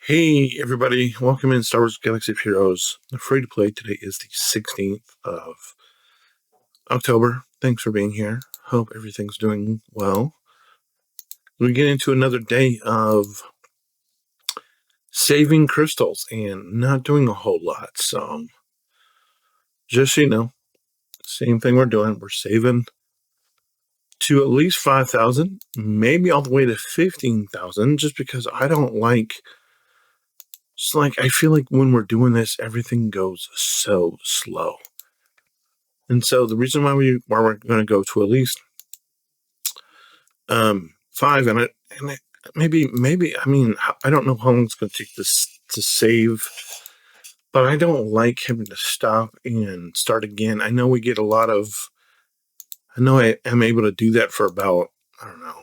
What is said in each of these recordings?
Hey everybody, welcome in Star Wars Galaxy of Heroes. Free to play. Today is the 16th of October. Thanks for being here. Hope everything's doing well. We get into another day of saving crystals and not doing a whole lot. So just so you know, same thing we're doing. We're saving to at least 5,000, maybe all the way to 15,000, just because I don't like. It's like I feel like when we're doing this, everything goes so slow. And so the reason why we're going to go to at least 5 in it, and maybe I mean I don't know how long it's going to take this to save, but I don't like having to stop and start again. I know we get a lot of. I know I am able to do that for about, I don't know,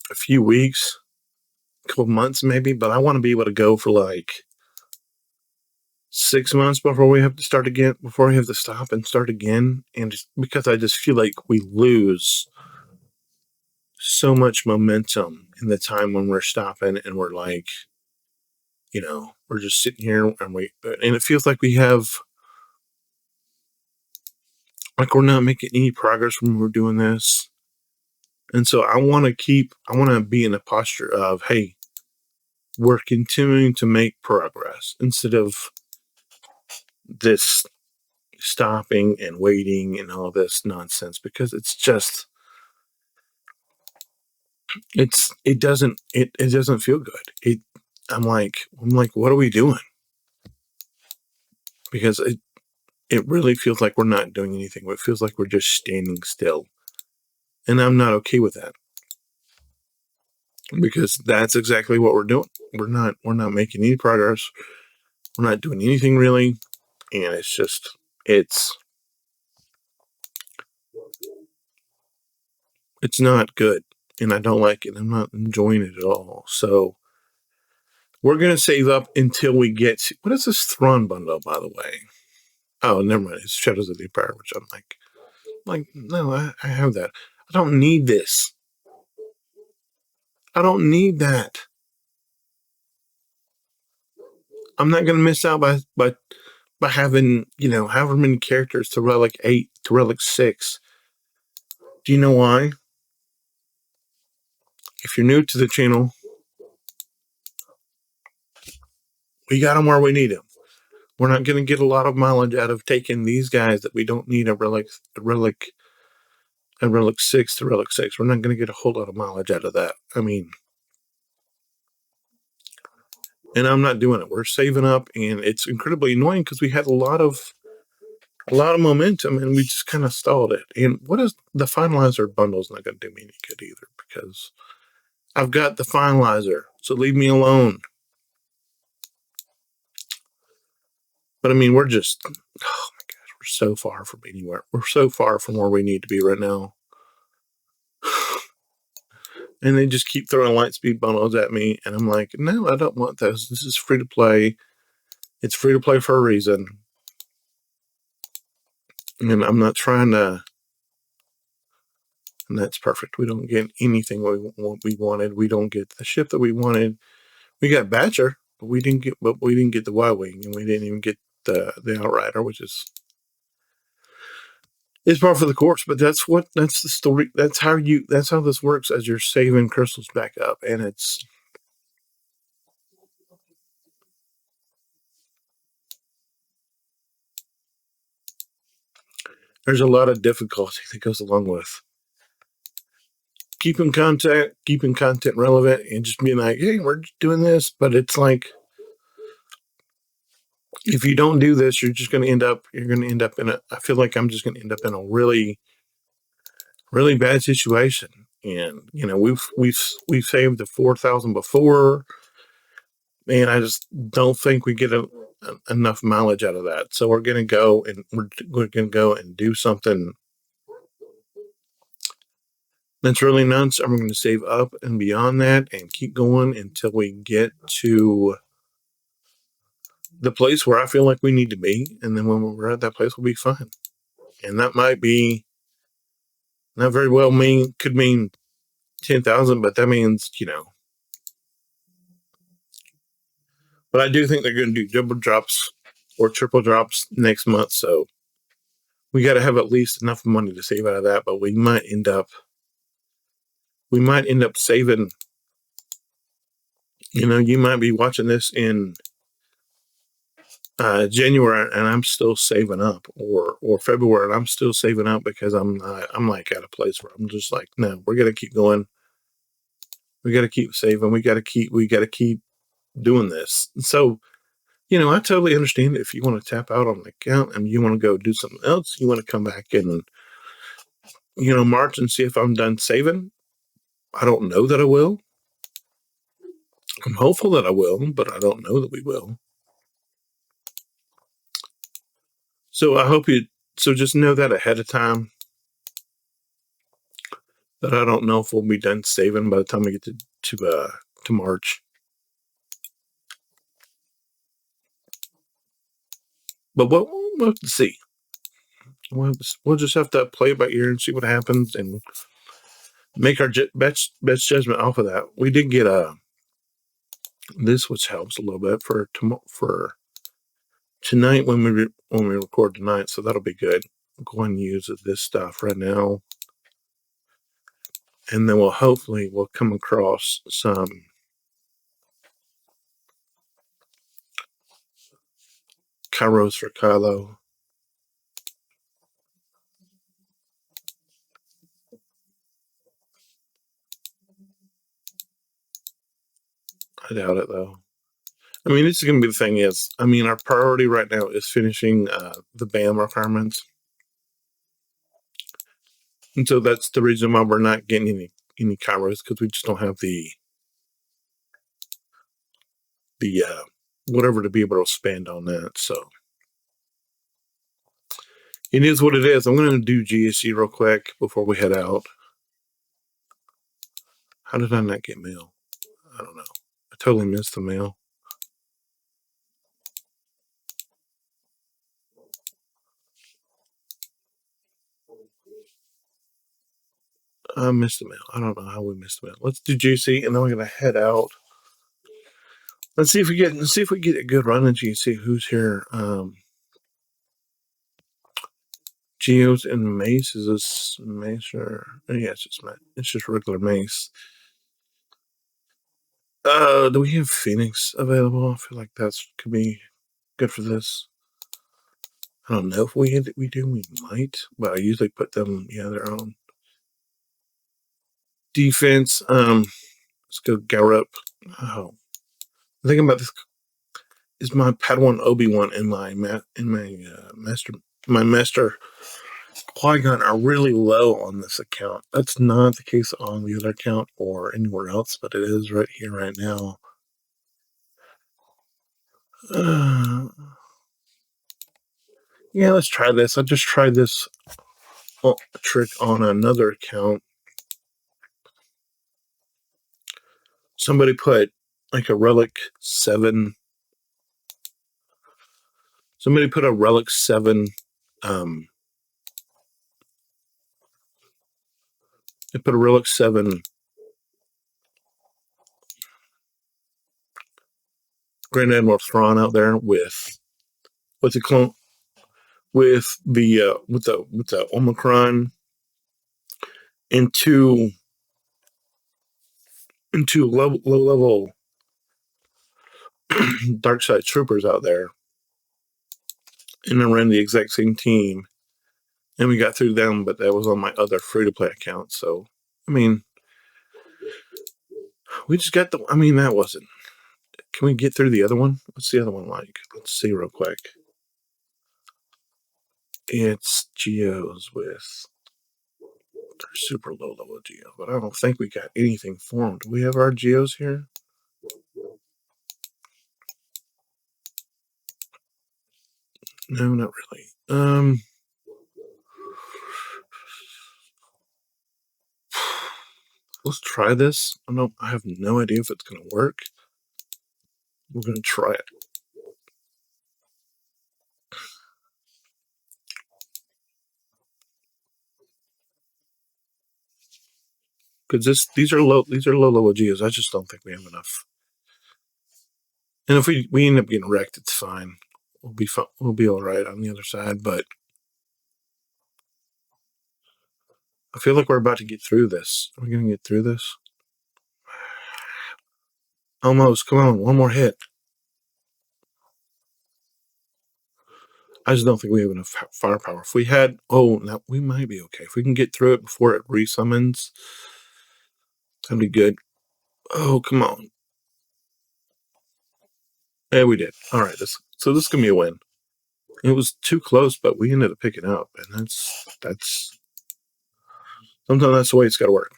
a few weeks, a couple months maybe, but I want to be able to go for like 6 months before we have to start again, before we have to stop and start again, and just because I just feel like we lose so much momentum in the time when we're stopping and we're like, we're just sitting here and it feels like we're not making any progress when we're doing this. And so I want to be in a posture of, hey, we're continuing to make progress instead of this stopping and waiting and all this nonsense, because it's just, it doesn't feel good. I'm like, what are we doing? Because it really feels like we're not doing anything. It feels like we're just standing still. And I'm not okay with that. Because that's exactly what we're doing. We're not making any progress. We're not doing anything really. And it's not good. And I don't like it. I'm not enjoying it at all. So we're going to save up until we get to, what is this Thrawn bundle, by the way? Oh, never mind. It's Shadows of the Empire, which I'm like, no, I have that. I don't need this. I don't need that. I'm not going to miss out by having, however many characters to Relic 8 to Relic 6. Do you know why? If you're new to the channel, we got them where we need them. We're not going to get a lot of mileage out of taking these guys that we don't need a Relic 6 to Relic 6. We're not going to get a whole lot of mileage out of that. I mean, and I'm not doing it. We're saving up, and it's incredibly annoying because we had a lot of momentum, and we just kind of stalled it. And what is the finalizer bundle is not going to do me any good either, because I've got the finalizer, so leave me alone. But I mean, we're just, oh my gosh, we're so far from anywhere. We're so far from where we need to be right now. And they just keep throwing Lightspeed bundles at me, and I'm like, no, I don't want those. This is free to play. It's free to play for a reason. And I'm not trying to. And that's perfect. We don't get anything we wanted. We don't get the ship that we wanted. We got Batcher, but we didn't get the Y-wing, and we didn't even get the Outrider, which is par for the course. But that's the story. That's how this works as you're saving crystals back up, and there's a lot of difficulty that goes along with keeping content relevant, and just being like, hey, we're just doing this. But it's like, if you don't do this, you're going to end up in a, I feel like I'm just going to end up in a really, really bad situation. And, we've saved the 4,000 before, and I just don't think we get enough mileage out of that. So we're going to go and do something that's really nuts. I'm going to save up and beyond that and keep going until we get to the place where I feel like we need to be. And then when we're at that place, we'll be fine. And that might be not very well could mean 10,000, but that means, But I do think they're going to do double drops or triple drops next month. So we got to have at least enough money to save out of that. But we might end up saving. You might be watching this in January and I'm still saving up, or February and I'm still saving up because I'm like at a place where I'm just like, no, we're gonna keep going. We got to keep saving. We got to keep doing this. So, I totally understand if you want to tap out on an account and you want to go do something else. You want to come back and March and see if I'm done saving. I don't know that I will. I'm hopeful that I will, but I don't know that we will. So so just know that ahead of time, that I don't know if we'll be done saving by the time we get to March. But we'll have to see. We'll just have to play it by ear and see what happens and make our best judgment off of that. We did get this, which helps a little bit for tonight when we record tonight, so that'll be good. I'm going to use this stuff right now, and then we'll come across some Kairos for Kylo. I doubt it though. I mean, this is going to be the thing is, our priority right now is finishing the BAM requirements. And so that's the reason why we're not getting any Kairos, because we just don't have the whatever to be able to spend on that. So it is what it is. I'm going to do GSG real quick before we head out. How did I not get mail? I don't know. I totally missed the mail. I missed the mail. I don't know how we missed the mail. Let's do GC, and then we're going to head out. Let's see if we get a good run in GC. Who's here? Geos and Mace. Is this Mace or yeah? It's just regular Mace. Do we have Phoenix available? I feel like that's could be good for this. I don't know if we do. We might, but I usually put them. Yeah, they're on defense. Let's go Garrett. Oh, the thing about this is my Padawan Obi-Wan and my master Qui-Gon are really low on this account. That's not the case on the other account or anywhere else, but it is right here, right now. Yeah, let's try this. I just tried this trick on another account. Somebody put like a Relic 7. Somebody put a Relic 7. They put a Relic 7 Grand Admiral Thrawn out there with the clone with the Omicron and two low level dark side troopers out there, and I ran the exact same team, and we got through them, but that was on my other free to play account. So we just got that wasn't. Can we get through the other one? What's the other one like? Let's see real quick. It's Geos with they're super low level Geos, but I don't think we got anything for them. Do we have our Geos here? No, not really. Let's try this. I have no idea if it's gonna work. We're gonna try it. Because these are low level Geos. I just don't think we have enough. And if we end up getting wrecked, it's fine. We'll be fine. We'll be all right on the other side. But I feel like we're about to get through this. Are we going to get through this? Almost. Come on, one more hit. I just don't think we have enough firepower. If we had, now we might be okay. If we can get through it before it resummons, that'd be good. Oh, come on. Yeah, we did. All right. So this is gonna be a win. It was too close, but we ended up picking up, and that's sometimes that's the way it's got to work.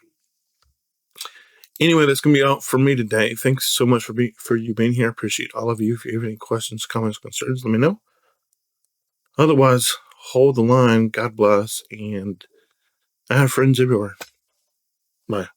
Anyway, that's gonna be all for me today. Thanks so much for you being here. I appreciate all of you. If you have any questions, comments, concerns, let me know. Otherwise, hold the line. God bless, and I have friends everywhere. Bye.